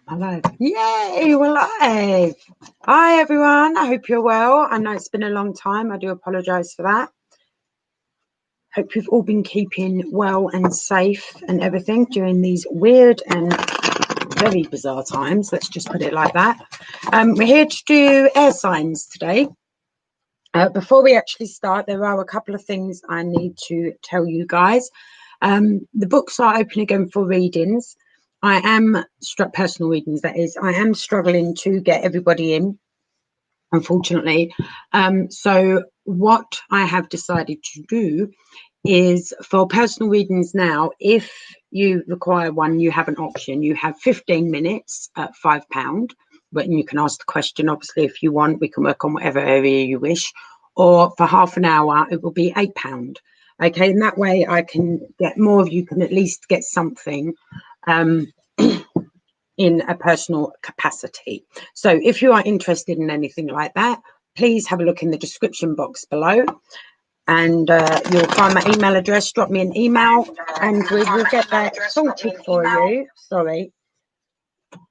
Hello. Yay, we're live. Hi, everyone. I hope you're well. I know it's been a long time. I do apologise for that. Hope you've all been keeping well and safe and everything during these weird and very bizarre times. Let's just put it like that. We're here to do air signs today. Before we actually start, there are a couple of things I need to tell you guys. The books are open again for readings. I am personal readings, that is. I am struggling to get everybody in, unfortunately. So what I have decided to do is for personal readings now, if you require one, you have an option. You have 15 minutes at £5, but you can ask the question, obviously, if you want. We can work on whatever area you wish. Or for half an hour, it will be £8. Okay, and that way I can get more of you, can at least get something in a personal capacity. So if you are interested in anything like that, please have a look in the description box below, and you'll find my email address. Drop me an email and we will get that sorted for you. Sorry,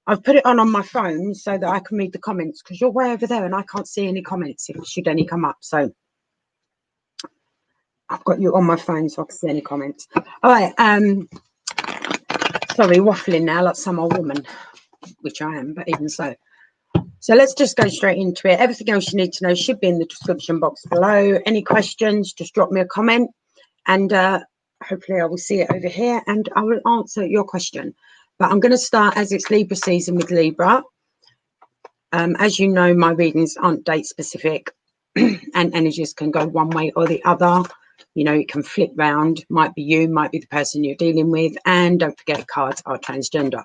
I've put it on my phone so that I can read the comments, because you're way over there and I can't see any comments if should any come up. So I've got you on my phone so I can see any comments. All right, sorry, waffling now like some old woman, which I am, but even so. So let's just go straight into it. Everything else you need to know should be in the description box below. Any questions, just drop me a comment, and hopefully I will see it over here and I will answer your question. But I'm going to start, as it's Libra season, with Libra. As you know, my readings aren't date specific and energies can go one way or the other. You know, it can flip round. Might be you, might be the person you're dealing with. And don't forget, cards are transgender.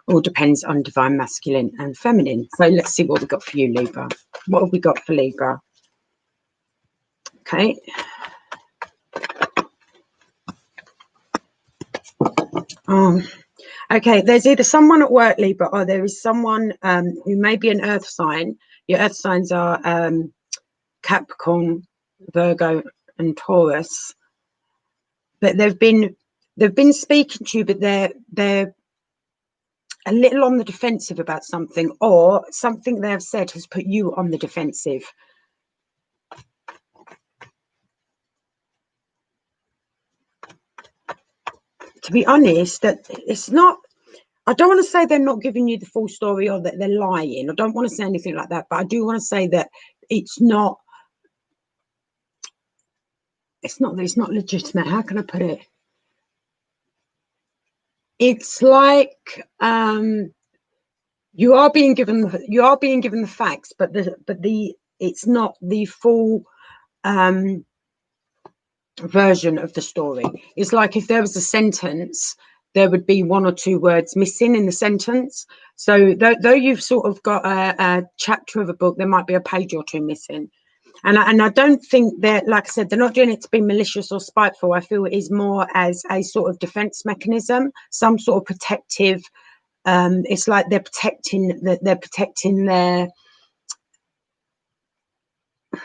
All depends on divine masculine and feminine. So let's see what we've got for you, Libra. What have we got for Libra? Okay. Okay, there's either someone at work, Libra, or there is someone who may be an earth sign. Your earth signs are Capricorn, Virgo, and Taurus. But they've been speaking to you, but they're a little on the defensive about something, or something they have said has put you on the defensive. To be honest, that it's not, I don't want to say they're not giving you the full story or that they're lying. I don't want to say anything like that, but I do want to say that it's not legitimate. How can I put it? It's like you are being given the facts, but it's not the full version of the story. It's like if there was a sentence, there would be one or two words missing in the sentence. So though you've sort of got a chapter of a book, there might be a page or two missing. And I don't think that, like I said, they're not doing it to be malicious or spiteful. I feel it is more as a sort of defense mechanism, some sort of protective. It's like they're protecting their. How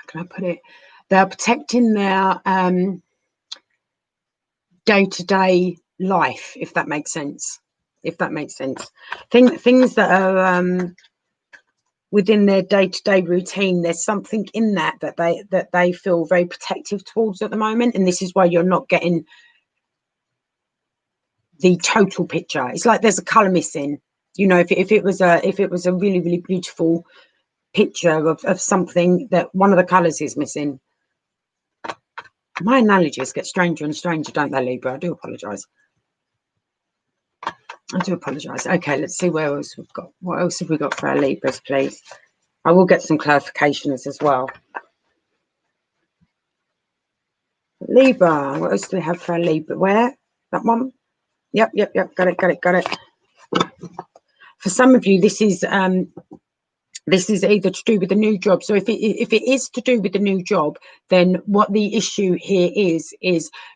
can I put it? They're protecting their day-to-day life, if that makes sense. Things that are within their day-to-day routine, there's something in that they feel very protective towards at the moment, and this is why you're not getting the total picture. It's like there's a color missing. You know, if it was a really, really beautiful picture of something, that one of the colors is missing. My analogies get stranger and stranger, don't they, Libra? I do apologize. Okay, let's see where else we've got. What else have we got for our Libras, please? I will get some clarifications as well. Libra, what else do we have for our Libra? Where? That one? Yep. Got it. For some of you, this is either to do with the new job. So if it is to do with the new job, then what the issue here is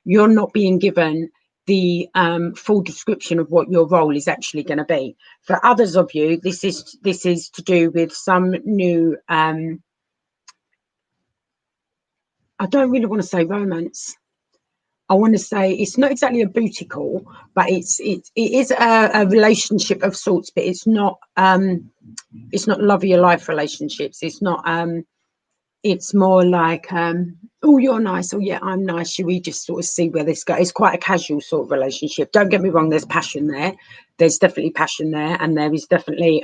you're not being given the full description of what your role is actually going to be. For others of you, this is to do with some new I don't really want to say romance, I want to say it's not exactly a booty call, but it is a relationship of sorts, but it's not love of your life relationships. It's not it's more like oh, you're nice, oh yeah, I'm nice, should we just sort of see where this goes? It's quite a casual sort of relationship. Don't get me wrong, there's passion there. There's definitely passion there, and there is definitely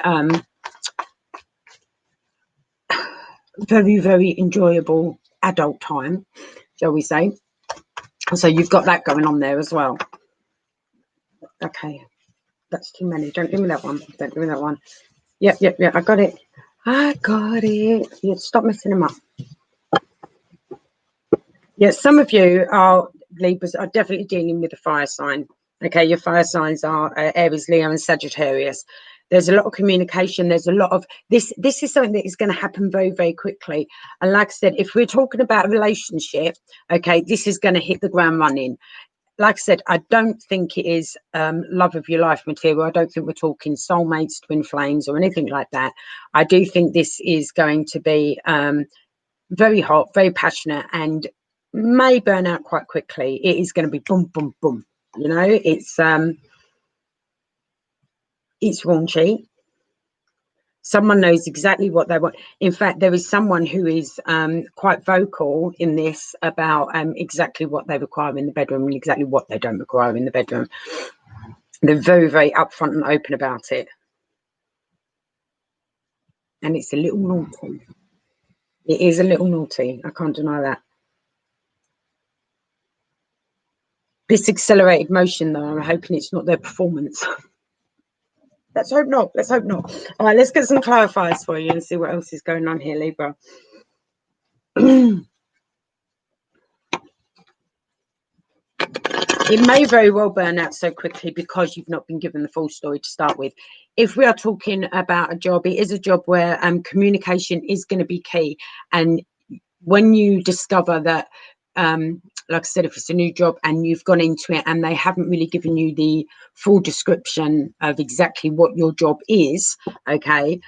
very, very enjoyable adult time, shall we say. So you've got that going on there as well. Okay, that's too many. Don't give me that one. Don't give me that one. Yep, I got it. I got it. Yeah, stop messing them up. Yeah, some of you are Libras are definitely dealing with a fire sign. Okay, your fire signs are Aries, Leo, and Sagittarius. There's a lot of communication. There's a lot of this. This is something that is going to happen very, very quickly. And like I said, if we're talking about a relationship, okay, this is going to hit the ground running. Like I said, I don't think it is love of your life material. I don't think we're talking soulmates, twin flames, or anything like that. I do think this is going to be very hot, very passionate, and may burn out quite quickly. It is going to be boom, boom, boom. You know, it's raunchy. Someone knows exactly what they want. In fact, there is someone who is quite vocal in this about exactly what they require in the bedroom and exactly what they don't require in the bedroom. They're very, very upfront and open about it. And it's a little naughty. It is a little naughty. I can't deny that. This accelerated motion, though, I'm hoping it's not their performance. Let's hope not. Let's hope not. All right, let's get some clarifiers for you and see what else is going on here, Libra. It may very well burn out so quickly because you've not been given the full story to start with. If we are talking about a job, it is a job where communication is going to be key. And when you discover that, like I said, if it's a new job and you've gone into it and they haven't really given you the full description of exactly what your job is, okay,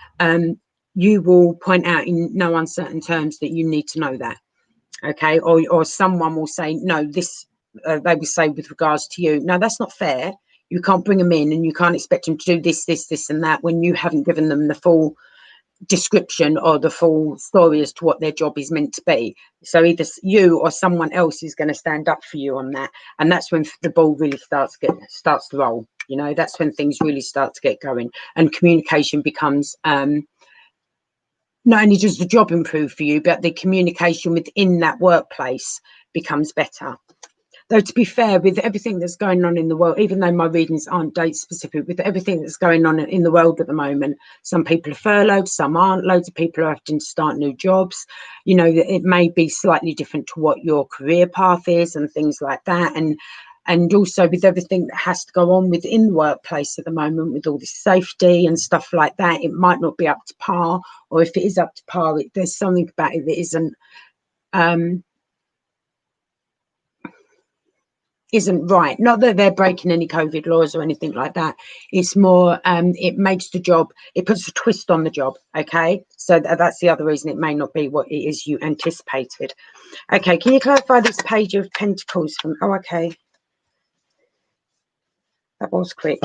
you will point out in no uncertain terms that you need to know that, okay, or someone will say, no, this, they will say with regards to you, no, that's not fair. You can't bring them in and you can't expect them to do this, and that when you haven't given them the full description or the full story as to what their job is meant to be. So either you or someone else is going to stand up for you on that, and that's when the ball really starts to roll. You know, that's when things really start to get going, and communication becomes not only does the job improve for you, but the communication within that workplace becomes better. Though, to be fair, with everything that's going on in the world, even though my readings aren't date specific, with everything that's going on in the world at the moment, some people are furloughed, some aren't. Loads of people are having to start new jobs. You know, it may be slightly different to what your career path is and things like that. And also with everything that has to go on within the workplace at the moment, with all this safety and stuff like that, it might not be up to par. Or if it is up to par, there's something about it that isn't right. Not that they're breaking any COVID laws or anything like that. It's more it makes the job, it puts a twist on the job. Okay, so that's the other reason it may not be what it is you anticipated. Okay, can you clarify this Page of Pentacles from, oh, okay, that was quick.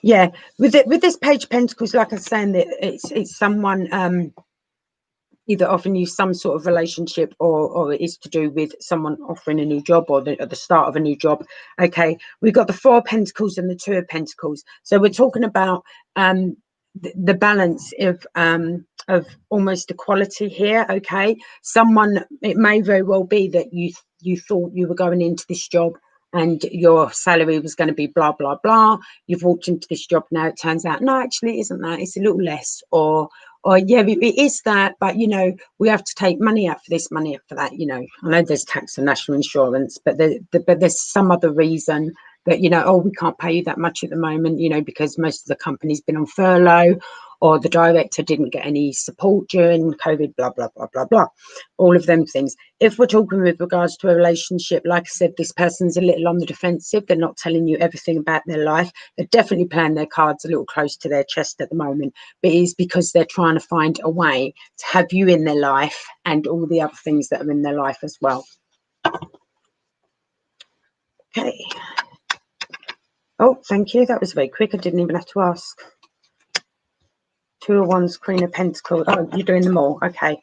Yeah, with this Page of Pentacles, like I was saying, that it's someone either offering you some sort of relationship, or it is to do with someone offering a new job, or at the start of a new job. Okay, we've got the Four of Pentacles and the Two of Pentacles. So we're talking about the balance of almost equality here. Okay, someone, it may very well be that you thought you were going into this job and your salary was going to be blah blah blah. You've walked into this job, now it turns out no, actually it isn't that, it's a little less, or yeah, it is that, but you know, we have to take money out for this, money out for that. You know, I know there's tax and national insurance, but there's some other reason that, you know, oh, we can't pay you that much at the moment, you know, because most of the company's been on furlough, or the director didn't get any support during COVID, blah blah blah blah blah, all of them things. If we're talking with regards to a relationship, like I said, this person's a little on the defensive. They're not telling you everything about their life. They're definitely playing their cards a little close to their chest at the moment, but it is because they're trying to find a way to have you in their life and all the other things that are in their life as well. Okay. Oh, thank you. That was very quick. I didn't even have to ask. Two of Wands, Queen of Pentacles. Oh, you're doing them all. Okay.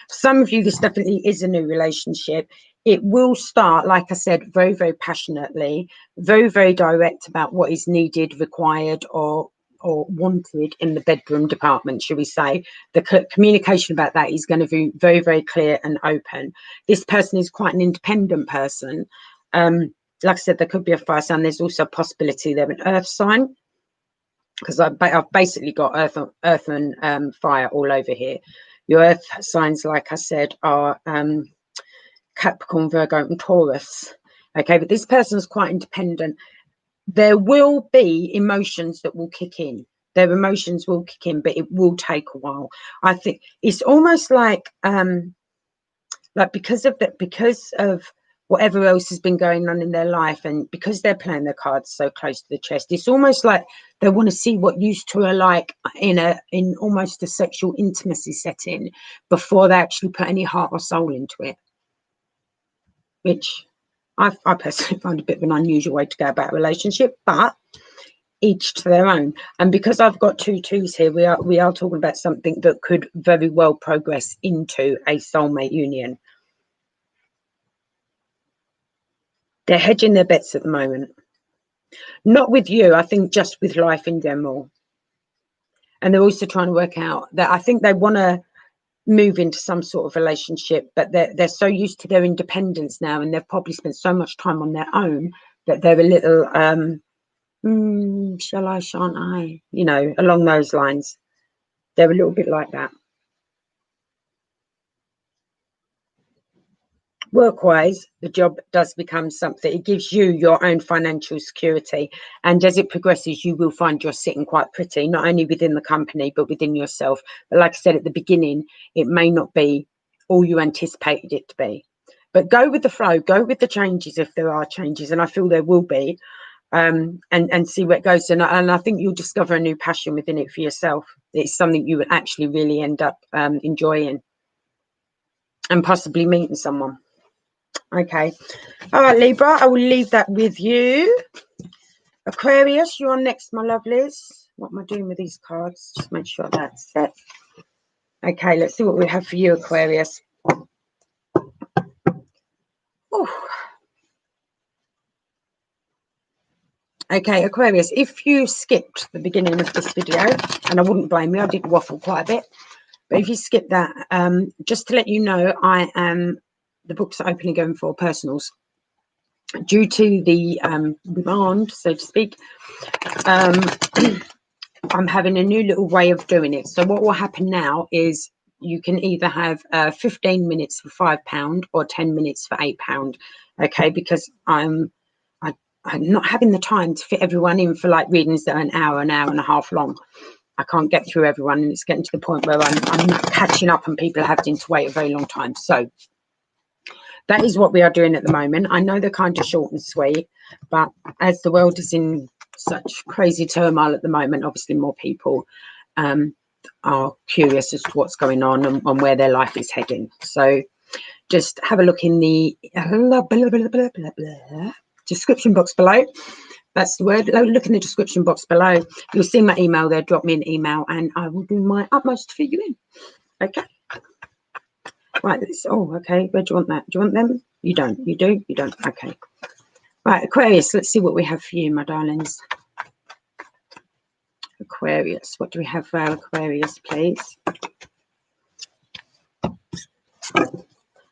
For some of you, this definitely is a new relationship. It will start, like I said, very, very passionately, very, very direct about what is needed, required, or wanted in the bedroom department, should we say. The communication about that is going to be very, very clear and open. This person is quite an independent person. Like I said, there could be a fire sign. There's also a possibility they're an earth sign, because I've basically got earth and fire all over here. Your earth signs, like I said, are Capricorn, Virgo, and Taurus. Okay, but this person's quite independent. There will be emotions that will kick in. Their emotions will kick in, but it will take a while. I think it's almost like because of whatever else has been going on in their life, and because they're playing their cards so close to the chest, it's almost like they want to see what used to are like in almost a sexual intimacy setting before they actually put any heart or soul into it, which I personally find a bit of an unusual way to go about a relationship, but each to their own. And because I've got two twos here, we are talking about something that could very well progress into a soulmate union. They're hedging their bets at the moment. Not with you, I think just with life in general. And they're also trying to work out that I think they want to move into some sort of relationship, but they're so used to their independence now, and they've probably spent so much time on their own that they're a little shall I, shan't I, you know, along those lines. They're a little bit like that. Work-wise, the job does become something. It gives you your own financial security, and as it progresses, you will find you're sitting quite pretty, not only within the company but within yourself. But like I said at the beginning, it may not be all you anticipated it to be, but go with the flow, go with the changes if there are changes, and I feel there will be, and see where it goes. And I think you'll discover a new passion within it for yourself. It's something you would actually really end up enjoying, and possibly meeting someone. Okay. All right, Libra, I will leave that with you. Aquarius, you're on next, my lovelies. What am I doing with these cards? Just make sure that's set. Okay, let's see what we have for you, Aquarius. Ooh. Okay, Aquarius, if you skipped the beginning of this video, and I wouldn't blame you, I did waffle quite a bit, but if you skip that, just to let you know, the books are open again for personals. Due to the demand, so to speak, I'm having a new little way of doing it. So what will happen now is you can either have 15 minutes for £5 or 10 minutes for £8. Okay, because I'm not having the time to fit everyone in for like readings that are an hour and a half long. I can't get through everyone, and it's getting to the point where I'm catching up and people are having to wait a very long time. So that is what we are doing at the moment. I know they're kind of short and sweet, but as the world is in such crazy turmoil at the moment, obviously more people are curious as to what's going on and where their life is heading. So just have a look in the description box below. That's the word. Look in the description box below. You'll see my email there. Drop me an email and I will do my utmost to fit you in. Okay. Right. Oh, okay. Where do you want that? Do you want them? You don't. You do? You don't. Okay. Right, Aquarius. Let's see what we have for you, my darlings. Aquarius. What do we have for our Aquarius, please?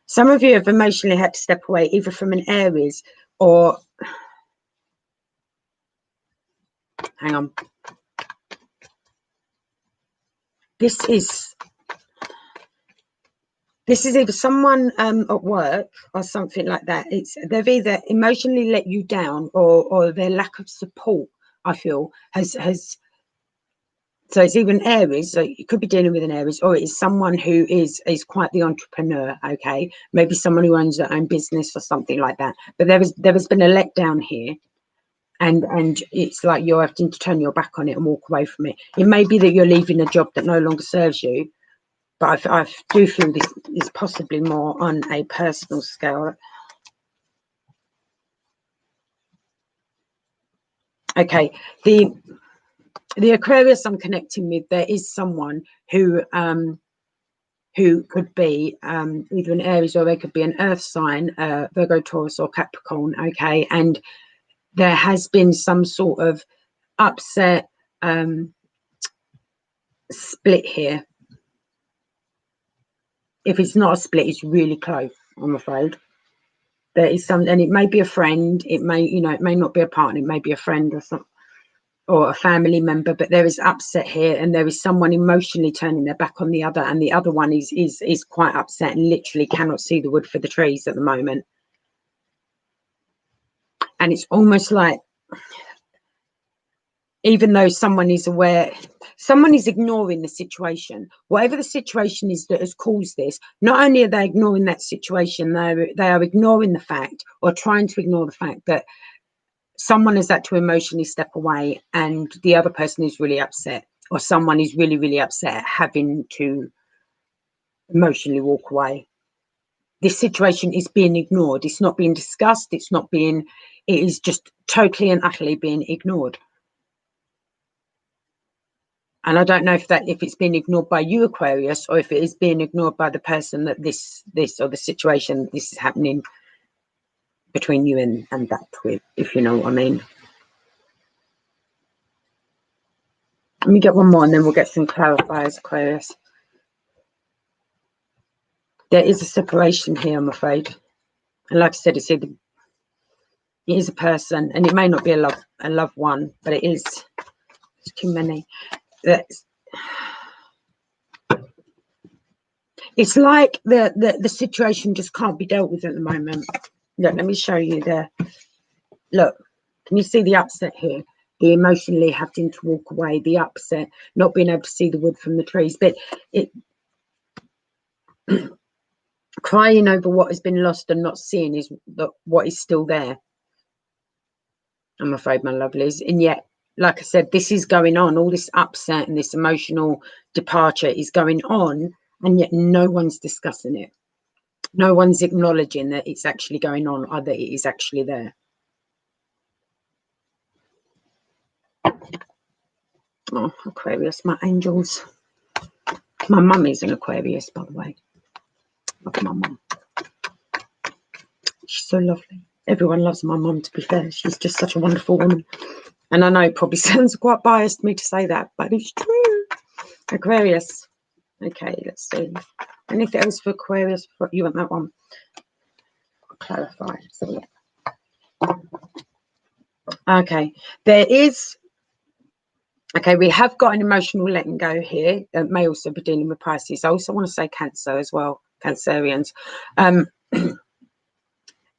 Some of you have emotionally had to step away, either from an Aries or... Hang on. This is either someone at work or something like that. They've either emotionally let you down or their lack of support, I feel, has so it's even Aries, so you could be dealing with an Aries, or it's someone who is quite the entrepreneur, okay? Maybe someone who owns their own business or something like that. But there has been a letdown here, and it's like you're having to turn your back on it and walk away from it. It may be that you're leaving a job that no longer serves you, but I do feel this is possibly more on a personal scale. Okay, the Aquarius I'm connecting with, there is someone who could be either an Aries, or they could be an Earth sign, Virgo, Taurus, or Capricorn. Okay, and there has been some sort of upset split here. If it's not a split, it's really close, I'm afraid. There is some, and it may be a friend, it may, you know, it may not be a partner, it may be a friend or something, or a family member, but there is upset here, and there is someone emotionally turning their back on the other, and the other one is quite upset and literally cannot see the wood for the trees at the moment. And it's almost like, even though someone is aware, someone is ignoring the situation. Whatever the situation is that has caused this, not only are they ignoring that situation, they are ignoring the fact, or trying to ignore the fact, that someone has had to emotionally step away and the other person is really upset, or someone is really, really upset at having to emotionally walk away. This situation is being ignored. It's not being discussed. It is just totally and utterly being ignored. And I don't know if it's being ignored by you, Aquarius, or if it is being ignored by the person that this or the situation this is happening between you and that with, if you know what I mean. Let me get one more and then we'll get some clarifiers, Aquarius. There is a separation here, I'm afraid. And like I said, it is a person, and it may not be a loved one, but it is. There's too many. It's like the situation just can't be dealt with at the moment. Look, let me show you there. Look, can you see the upset here? The emotionally having to walk away, the upset, not being able to see the wood from the trees, but it crying over what has been lost and not seeing is what is still there. I'm afraid, my lovelies. And yet, like I said, this is going on. All this upset and this emotional departure is going on, and yet no one's discussing it. No one's acknowledging that it's actually going on, or that it is actually there. Oh, Aquarius, my angels. My mum is an Aquarius, by the way. Love my mum. She's so lovely. Everyone loves my mum, to be fair. She's just such a wonderful woman. And I know it probably sounds quite biased me to say that, but it's true. Aquarius. Okay, let's see. Anything else for Aquarius? You want that one? I'll clarify. So, okay, there is. Okay, we have got an emotional letting go here. That may also be dealing with Pisces. I also want to say Cancer as well, Cancerians. There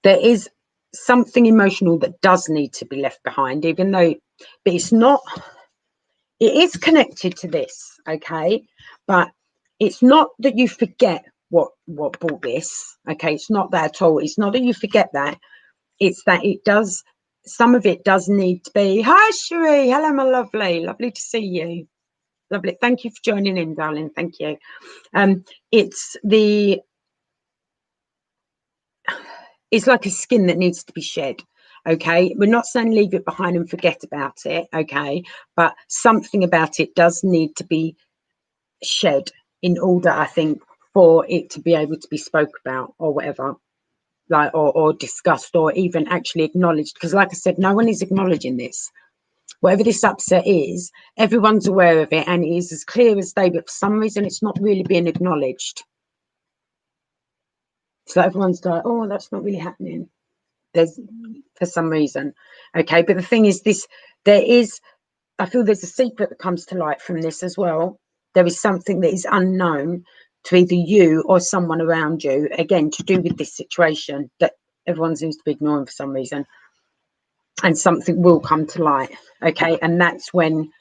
is something emotional that does need to be left behind, even though, but it's not. It is connected to this, okay, but it's not that you forget what brought this. Okay, it's not that at all. It's not that you forget that. It's that it does. Some of it does need to be. Hi, Cherie. Hello, my lovely. Lovely to see you. Lovely. Thank you for joining in, darling. Thank you. It's like a skin that needs to be shed. Okay, we're not saying leave it behind and forget about it. Okay, but something about it does need to be shed in order, I think, for it to be able to be spoke about or whatever, like or discussed, or even actually acknowledged. Because like I said, no one is acknowledging this. Whatever this upset is, everyone's aware of it, and it is as clear as day, but for some reason it's not really being acknowledged. So everyone's like, oh, that's not really happening. There's, for some reason. Okay, but the thing is, I feel there's a secret that comes to light from this as well. There is something that is unknown to either you or someone around you, again, to do with this situation that everyone seems to be ignoring for some reason. And something will come to light. Okay, and that's when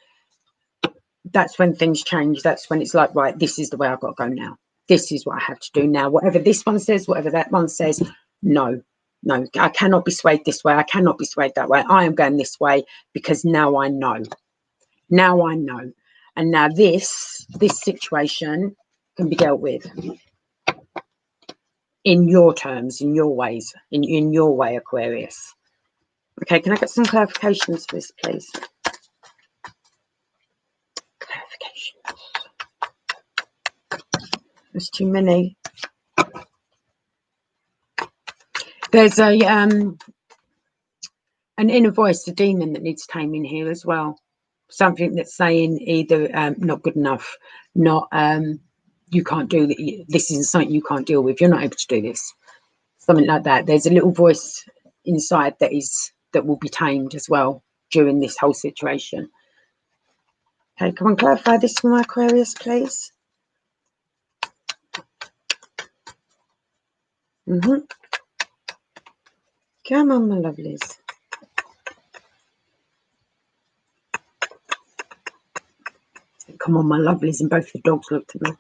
things change. That's when it's like, right, this is the way I've got to go now. This is what I have to do now. Whatever this one says, whatever that one says, no, I cannot be swayed this way. I cannot be swayed that way. I am going this way because now I know. Now I know. And now this situation can be dealt with in your terms, in your ways, in your way, Aquarius. Okay, can I get some clarifications for this, please? Clarification. There's too many. There's an inner voice, a demon that needs taming here as well. Something that's saying either not good enough, not you can't do that. This isn't something you can't deal with. You're not able to do this. Something like that. There's a little voice inside that will be tamed as well during this whole situation. Okay, come on, clarify this for my Aquarius, please. Come on, my lovelies. Come on, my lovelies, and both the dogs looked at me.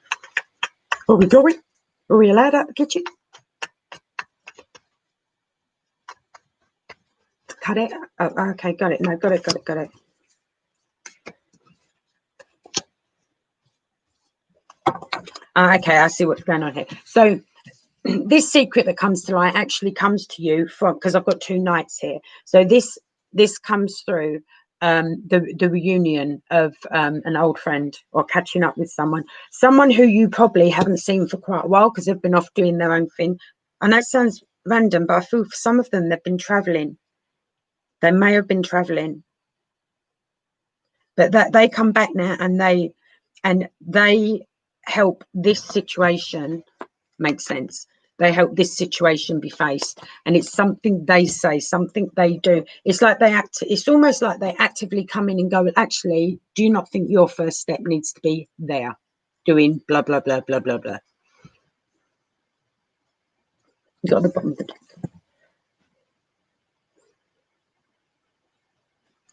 Are we going? Are we allowed out the kitchen? Cut it. Oh, okay, got it. No, got it. Okay, I see what's going on here. So this secret that comes to light actually comes to you from, because I've got two knights here. So this comes through the reunion of an old friend, or catching up with someone who you probably haven't seen for quite a while because they've been off doing their own thing. I know it sounds random, but I feel for some of them they've been traveling. They may have been traveling, but that they come back now and they help this situation make sense. They help this situation be faced, and it's something they say, something they do. It's like it's almost like they actively come in and go, actually, do you not think your first step needs to be there, doing blah blah blah blah blah blah. You got the bottom of the deck.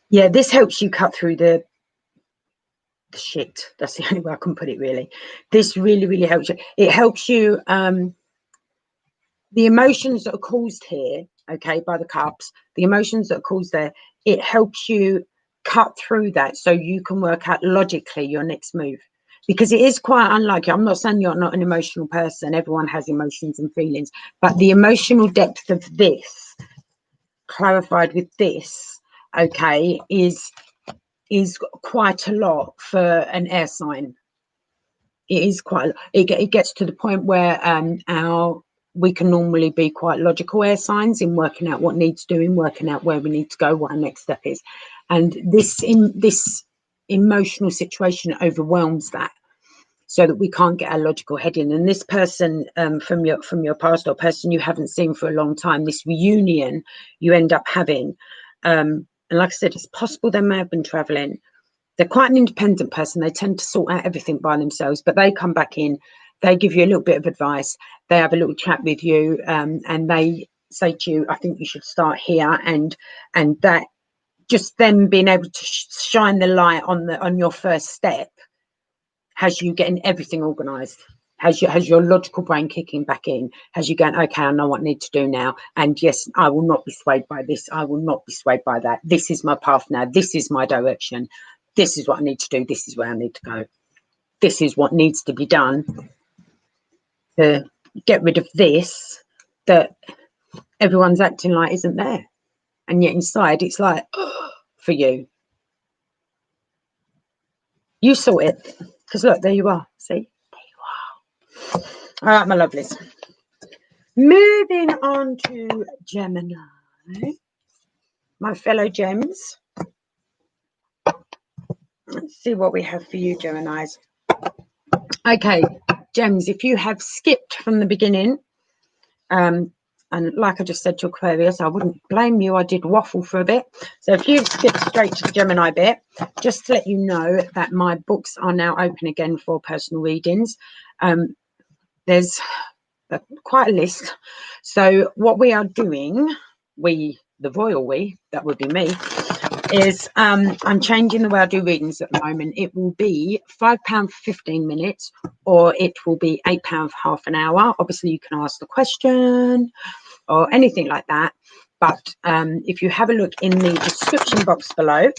Yeah, this helps you cut through the shit. That's the only way I can put it, really. This really helps you. It helps you the emotions that are caused here, okay, by the cups, the emotions that are caused there, it helps you cut through that so you can work out logically your next move, because it is quite unlikely. I'm not saying you're not an emotional person, everyone has emotions and feelings, but the emotional depth of this clarified with this, okay, is quite a lot for an air sign. It is quite, it gets to the point where we can normally be quite logical air signs in working out what needs doing, working out where we need to go, what our next step is. And this emotional situation overwhelms that, so that we can't get our logical head in. And this person from your past, or person you haven't seen for a long time, this reunion you end up having, and like I said, it's possible they may have been traveling. They're quite an independent person. They tend to sort out everything by themselves, but they come back in, they give you a little bit of advice, they have a little chat with you, and they say to you, I think you should start here. And that, just them being able to shine the light on your first step has you getting everything organized, has your logical brain kicking back in, has you going, okay, I know what I need to do now, and yes, I will not be swayed by this, I will not be swayed by that, this is my path now, this is my direction, this is what I need to do, this is where I need to go, this is what needs to be done to get rid of this that everyone's acting like isn't there. And yet inside it's like, oh, for you sort it, because look, there you are, see, there you are. All right, my lovelies, moving on to Gemini, my fellow gems. Let's see what we have for you, Geminis. Okay, gems, if you have skipped from the beginning, and like I just said to Aquarius, I wouldn't blame you, I did waffle for a bit. So if you've skipped straight to the Gemini bit, just to let you know that my books are now open again for personal readings. There's quite a list. So what we are doing, the royal we, that would be me, is I'm changing the way I do readings at the moment. It will be £5 for 15 minutes, or it will be £8 for half an hour. Obviously you can ask the question or anything like that, but if you have a look in the description box below,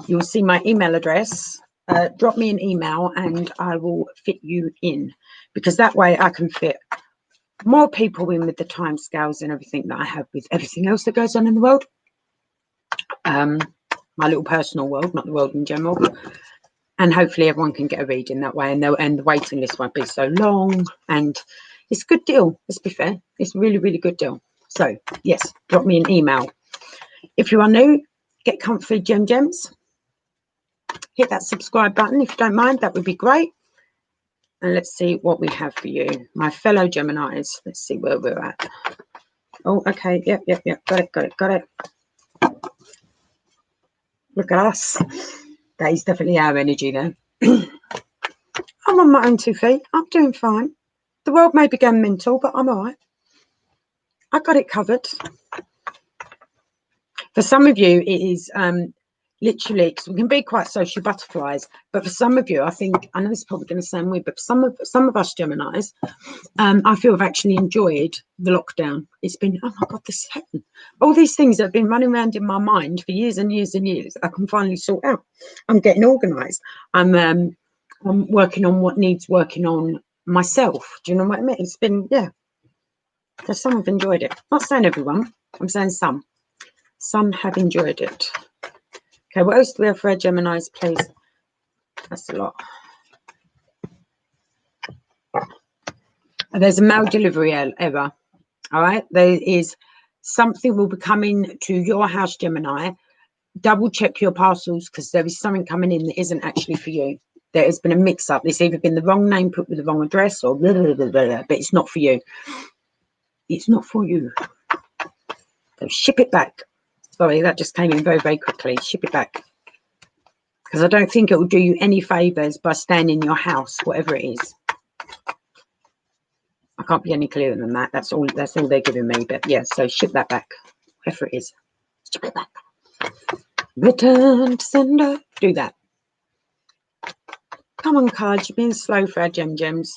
you'll see my email address. Drop me an email and I will fit you in, because that way I can fit more people in with the time scales and everything that I have with everything else that goes on in the world. My little personal world, not the world in general. And hopefully everyone can get a reading that way, and the waiting list won't be so long. And it's a good deal, let's be fair. It's a really, really good deal. So, yes, drop me an email. If you are new, get comfy gems. Hit that subscribe button if you don't mind. That would be great. And let's see what we have for you, my fellow Geminis. Let's see where we're at. Oh, okay. Yep. Got it. Look at us. That is definitely our energy there. I'm on my own 2 feet. I'm doing fine. The world may be going mental, but I'm all right. I got it covered. For some of you, it is literally, because we can be quite social butterflies, but for some of you, I think, I know this is probably going to sound weird, but for some of us Geminis, I feel I've actually enjoyed the lockdown. It's been, oh my God, this happened. All these things that have been running around in my mind for years and years and years, I can finally sort out. I'm getting organised. I'm working on what needs working on myself. Do you know what I mean? It's been, yeah. So some have enjoyed it. Not saying everyone, I'm saying some. Some have enjoyed it. Okay, what else do we have for our Geminis, please? That's a lot. There's a mail delivery error. All right, there is something will be coming to your house, Gemini. Double check your parcels, because there is something coming in that isn't actually for you. There has been a mix-up. It's either been the wrong name put with the wrong address, or blah, blah, blah, blah, but it's not for you. It's not for you. So ship it back. Sorry, that just came in very, very quickly. Ship it back. Because I don't think it will do you any favours by staying in your house, whatever it is. I can't be any clearer than that. That's all they're giving me. But yeah, so ship that back. Whatever it is. Ship it back. Return to sender. Do that. Come on, cards. You're being slow for our gems.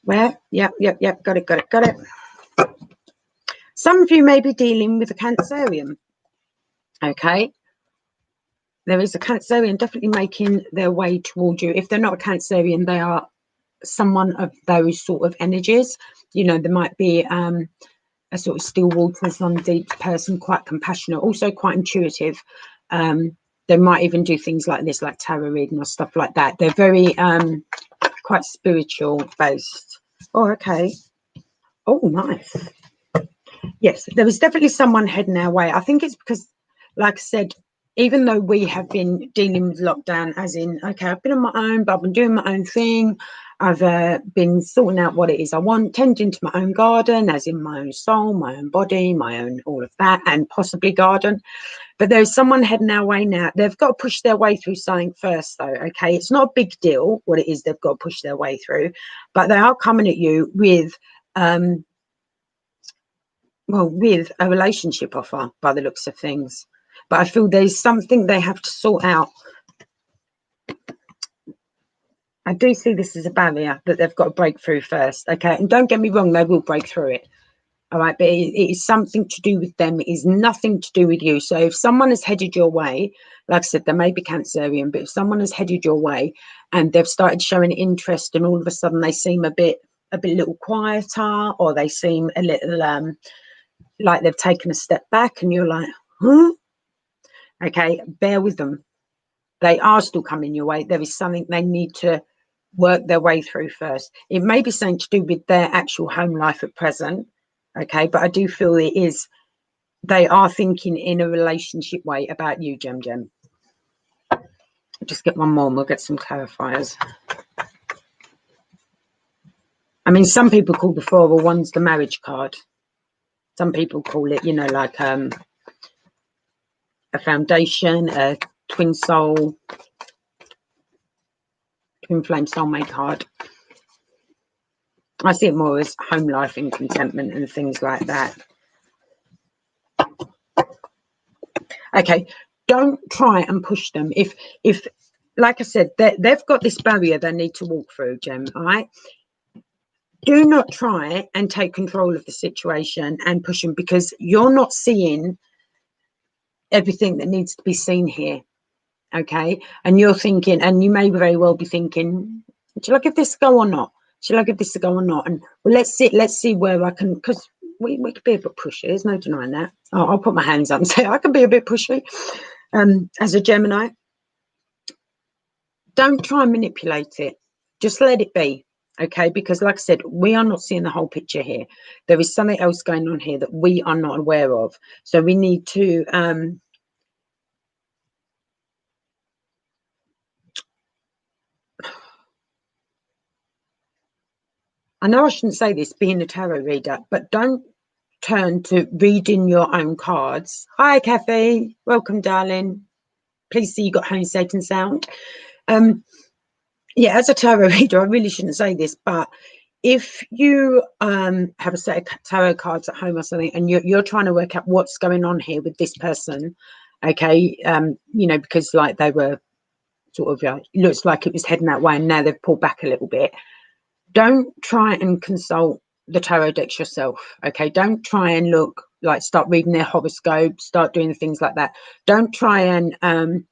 Where? Yep. Got it. Some of you may be dealing with a Cancerian. Okay. There is a Cancerian definitely making their way towards you. If they're not a Cancerian, they are someone of those sort of energies. You know, there might be a sort of still waters on deep person, quite compassionate, also quite intuitive. They might even do things like this, like tarot reading or stuff like that. They're very quite spiritual based. Oh, okay. Oh, nice. Yes, there was definitely someone heading our way. I think it's because, like I said, even though we have been dealing with lockdown, as in, okay, I've been on my own, but I've been doing my own thing. I've been sorting out what it is I want, tending to my own garden, as in my own soul, my own body, my own all of that, and possibly garden. But there's someone heading our way now. They've got to push their way through something first, though, okay? It's not a big deal what it is they've got to push their way through, but they are coming at you with with a relationship offer by the looks of things. But I feel there's something they have to sort out. I do see this as a barrier that they've got to break through first, okay? And don't get me wrong, they will break through it, all right? But it is something to do with them. It is nothing to do with you. So if someone has headed your way, like I said, they may be Cancerian, but if someone has headed your way and they've started showing interest and all of a sudden they seem a little quieter, or they seem a little like they've taken a step back and you're like, huh? Okay, bear with them. They are still coming your way. There is something they need to work their way through first. It may be something to do with their actual home life at present, okay, but I do feel they are thinking in a relationship way about you, Gem. I'll just get one more and we'll get some clarifiers. I mean, some people call the Four of Wands the marriage card. Some people call it, you know, like a foundation, a twin soul, twin flame soulmate card. I see it more as home life and contentment and things like that. Okay, don't try and push them. If like I said, they've got this barrier they need to walk through, Gem, all right? Do not try and take control of the situation and push them, because you're not seeing everything that needs to be seen here, okay? And you're thinking, and you may very well be thinking, shall I give this a go or not? Shall I give this a go or not? And well, let's see where I can, because we could be a bit pushy. There's no denying that. I'll put my hands up and say I can be a bit pushy. As a Gemini, don't try and manipulate it. Just let it be. Okay, because like I said, we are not seeing the whole picture here. There is something else going on here that we are not aware of. So we need to I know I shouldn't say this being a tarot reader, but don't turn to reading your own cards. Hi, Kathy. Welcome, darling. Please see you got home safe and sound. Yeah, as a tarot reader, I really shouldn't say this, but if you have a set of tarot cards at home or something, and you're trying to work out what's going on here with this person, okay, you know, because like they were sort of looks like it was heading that way, and now they've pulled back a little bit. Don't try and consult the tarot decks yourself, okay? Don't try and look like start reading their horoscope, start doing things like that. Don't try and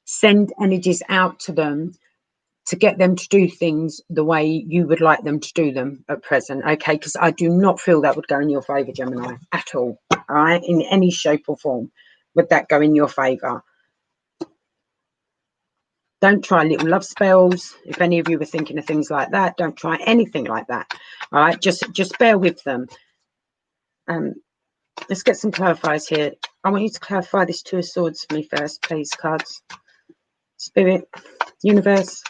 send energies out to them to get them to do things the way you would like them to do them at present, okay? Because I do not feel that would go in your favor, Gemini, at all right, in any shape or form would that go in your favor. Don't try little love spells. If any of you were thinking of things like that, don't try anything like that. All right, just bear with them. Let's get some clarifiers here. I want you to clarify this Two of Swords for me first, please, cards. Spirit, universe.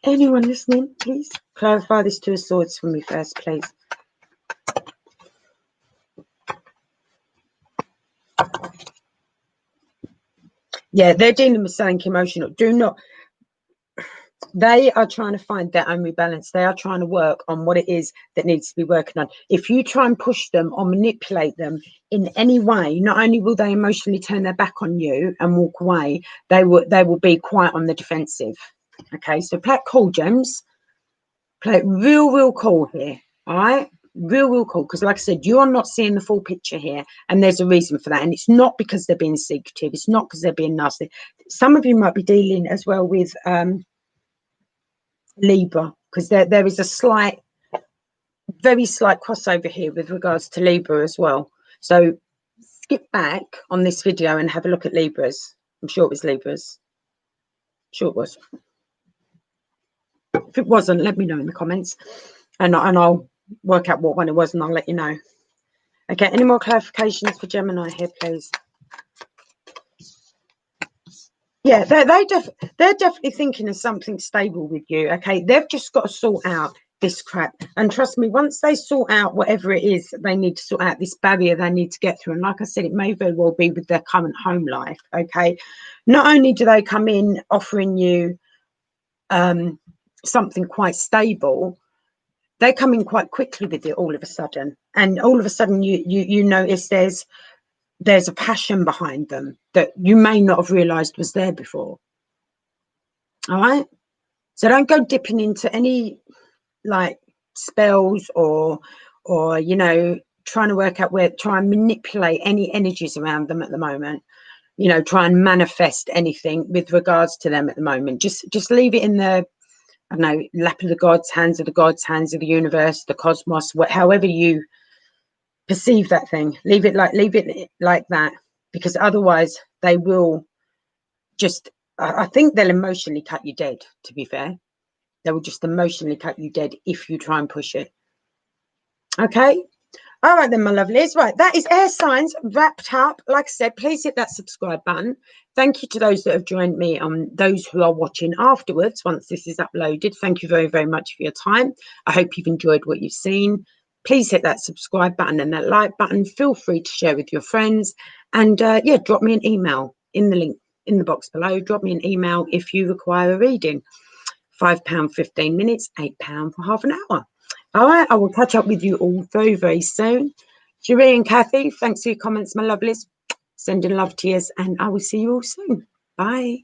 Anyone listening, please clarify this Two of Swords for me first, please. Yeah, they're dealing with something emotional. They are trying to find their own rebalance. They are trying to work on what it is that needs to be working on. If you try and push them or manipulate them in any way, not only will they emotionally turn their back on you and walk away, they will be quite on the defensive. Okay, so play it cool, Gems. Play it real cool here. All right, real cool. Because like I said, you're not seeing the full picture here, and there's a reason for that. And it's not because they're being secretive. It's not because they're being nasty. Some of you might be dealing as well with Libra, because there is a very slight crossover here with regards to Libra as well. So skip back on this video and have a look at Libras. I'm sure it was Libras. Sure it was. If it wasn't, let me know in the comments, and I'll work out what one it was, and I'll let you know. Okay, any more clarifications for Gemini here, please? Yeah, they're definitely thinking of something stable with you. Okay, they've just got to sort out this crap, and trust me, once they sort out whatever it is that they need to sort out, this barrier they need to get through, and like I said, it may very well be with their current home life. Okay, not only do they come in offering you something quite stable, they come in quite quickly with it all of a sudden, and all of a sudden you notice there's a passion behind them that you may not have realized was there before. All right, so don't go dipping into any like spells or you know, trying to work out try and manipulate any energies around them at the moment. You know, try and manifest anything with regards to them at the moment. Just leave it in the, I don't know, lap of the gods, hands of the gods, hands of the universe, the cosmos, however you perceive that thing. Leave it like that, because otherwise they will just, I think they'll emotionally cut you dead, to be fair. They will just emotionally cut you dead if you try and push it. Okay, all right then, my lovelies. Right, that is air signs wrapped up. Like I said, please hit that subscribe button. Thank you to those that have joined me, those who are watching afterwards once this is uploaded. Thank you very much for your time. I hope you've enjoyed what you've seen. Please hit that subscribe button and that like button. Feel free to share with your friends, and yeah, drop me an email in the link in the box below. Drop me an email if you require a reading. £5, 15 minutes, £8 for half an hour. All right, I will catch up with you all very soon. Cherie and Kathy, thanks for your comments, my lovelies. Sending love to you, and I will see you all soon. Bye.